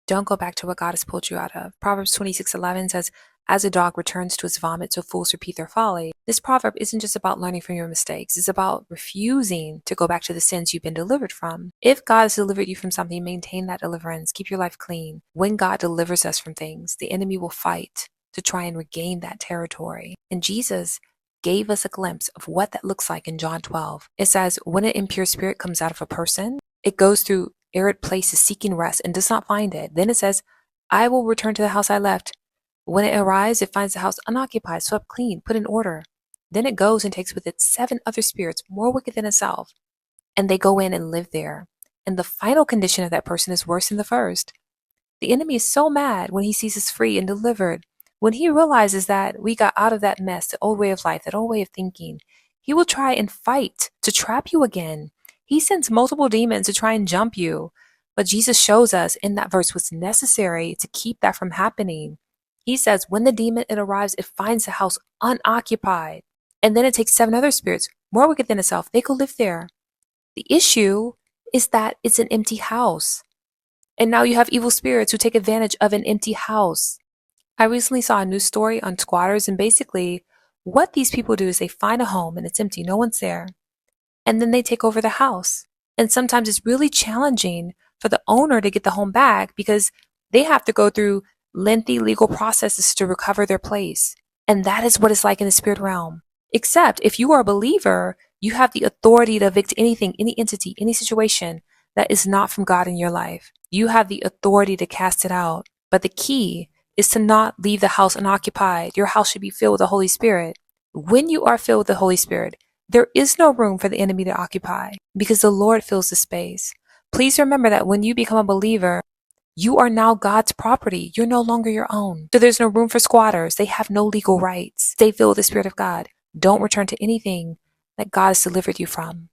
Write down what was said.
Don't go back to what God has pulled you out of. Proverbs 26:11 says, as a dog returns to his vomit, so fools repeat their folly. This proverb isn't just about learning from your mistakes. It's about refusing to go back to the sins you've been delivered from. If God has delivered you from something, maintain that deliverance. Keep your life clean. When God delivers us from things, the enemy will fight to try and regain that territory. And Jesus gave us a glimpse of what that looks like in John 12. It says, when an impure spirit comes out of a person, it goes through arid places seeking rest and does not find it. Then it says, I will return to the house I left. When it arrives, it finds the house unoccupied, swept clean, put in order. Then it goes and takes with it 7 other spirits more wicked than itself, and they go in and live there. And the final condition of that person is worse than the first. The enemy is so mad when he sees us free and delivered. When he realizes that we got out of that mess, the old way of life, that old way of thinking, he will try and fight to trap you again. He sends multiple demons to try and jump you. But Jesus shows us in that verse what's necessary to keep that from happening. He says, when the demon it arrives, it finds the house unoccupied. And then it takes 7 other spirits, more wicked than itself. They go live there. The issue is that it's an empty house. And now you have evil spirits who take advantage of an empty house. I recently saw a news story on squatters, and basically what these people do is they find a home and it's empty, no one's there. And then they take over the house. And sometimes it's really challenging for the owner to get the home back because they have to go through lengthy legal processes to recover their place. And that is what it's like in the spirit realm. Except if you are a believer, you have the authority to evict anything, any entity, any situation that is not from God in your life. You have the authority to cast it out. But the key is to not leave the house unoccupied. Your house should be filled with the Holy Spirit. When you are filled with the Holy Spirit, there is no room for the enemy to occupy because the Lord fills the space. Please remember that when you become a believer, you are now God's property. You're no longer your own. So there's no room for squatters. They have no legal rights. Stay filled with the Spirit of God. Don't return to anything that God has delivered you from.